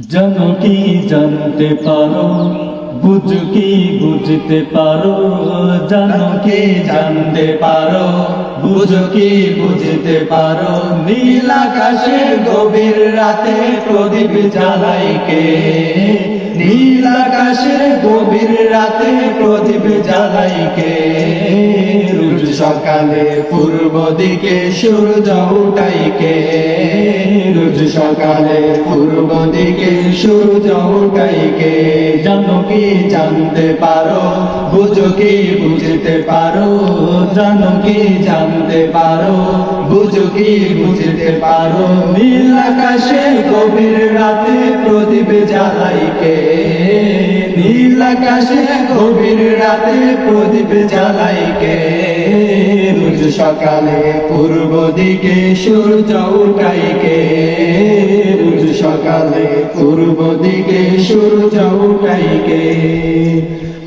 জানো কি জানতে পারো, বুঝো কি বুঝতে পারো, জানো কি জানতে পারো, বুঝো কি বুঝতে পারো, নীল আকাশের গভীর রাতে প্রদীপ জ্বালাই কে? নীল আকাশের গভীর রাতে প্রদীপ জ্বালাই কে? রোজ সকালে পূর্ব দিকে সূর্য উঠাই কে? রোজ সকালে পূর্ব দিকে সূর্য উঠাই কে? জানো কি জানতে পারো, বুঝো কি বুঝতে পারো, জানো কি জানতে পারো, বুঝো কি বুঝতে পারো, নীল আকাশে গভীর রাতে প্রদীপ জ্বালাই কে? নীল আকাশে গভীর রাতে প্রদীপ জ্বালাই কে? রোজ সকালে পূর্ব দিকে সূর্য উঠাই কে? রোজ সকালে পূর্ব দিকে সূর্য উঠাই কে?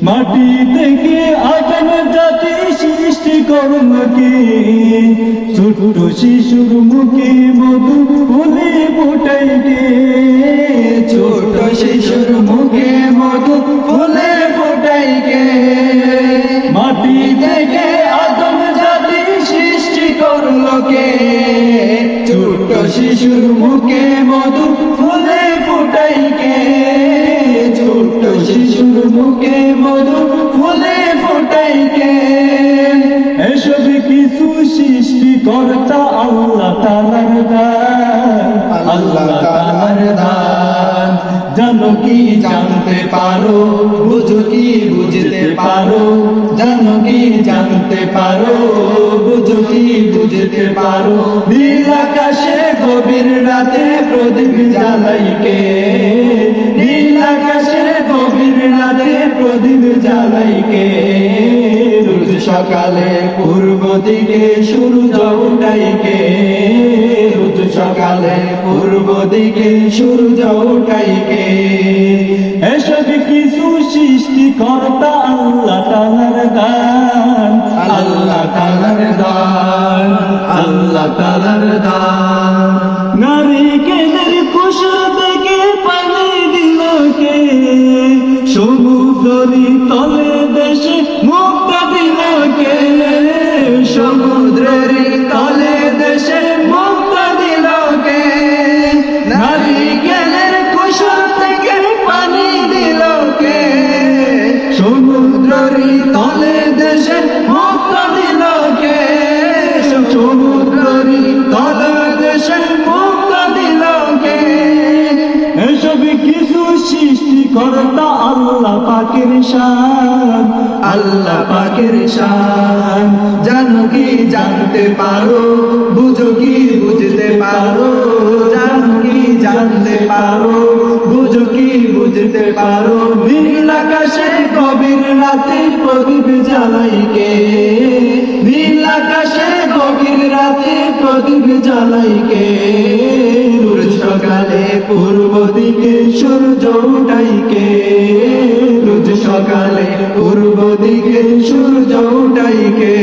মাটি থেকে আগুন জাতি সৃষ্টি করল কে? ছোট শিশুর মুখে মধু ফুলে ফোটাই কে? ছোট শিশুর মুখে মধু ফুলে ফোটাই কে? মাটি থেকে আদম জাতি সৃষ্টি করল কে? ছোট শিশুর মুখে মধু ফুলে ফোটাই কে? ছোট শিশুর মুখে মধু ফুলে ফোটাই কে? এসব কিছু সৃষ্টিকর্তা আল্লাহ তাআলার দান, আল্লাহ তাআলার দান। জানো কি জানতে পারো, বুঝো কি বুঝতে পারো, জানো কি জানতে পারো, বুঝো কি বুঝতে পারো, নীল আকাশে গভীর রাতে প্রদীপ জ্বালাই কে? নীল আকাশে গভীর রাতে প্রদীপ জ্বালাই কে? রোজ সকালে পূর্ব দিকে সূর্য উঠাই কে? রোজ সকালে পূর্ব দিকে সূর্য উঠাই কে? এসব কিছু সৃষ্টিকর্তা আল্লাহ তাআলার দান, আল্লাহ তাআলার দান, আল্লাহ তাআলার দান। নারিকেলের কুসুম থেকে পানি দিল কে? সমুদ্রের তলে দেশে মুক্তা দিল কে? সমুদ্রের তলে দেশে মুক্তা দিল কে? নারিকেলের কুসুম থেকে পানি দিল কে? সমুদ্রের তলে দেশে মুক্তা দিল কে? সমুদ্রের তলে দেশে মুক্তা দিল কে? এসব কিছু সৃষ্টিকর্তা আল্লাহ পাকের শান, আল্লাহ পাকের শান। জানো কি জানতে পারো, বুঝো কি বুঝতে পারো, জানো কি জানতে পারো, বুঝো কি বুঝতে পারো, নীল আকাশে গভীর রাতে প্রদীপ জ্বালাই কে? নীল আকাশে গভীর রাতে প্রদীপ জ্বালাই কে? রোজ সকালে পূর্ব দিকে সূর্য উঠাই কে? রোজ সকালে পূর্ব দিকে সূর্য উঠাই কে?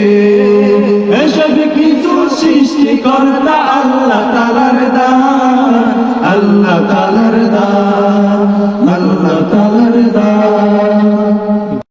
এসব কিছু সৃষ্টিকর্তা আল্লাহ তাআলার দান, আল্লাহ তাআলা।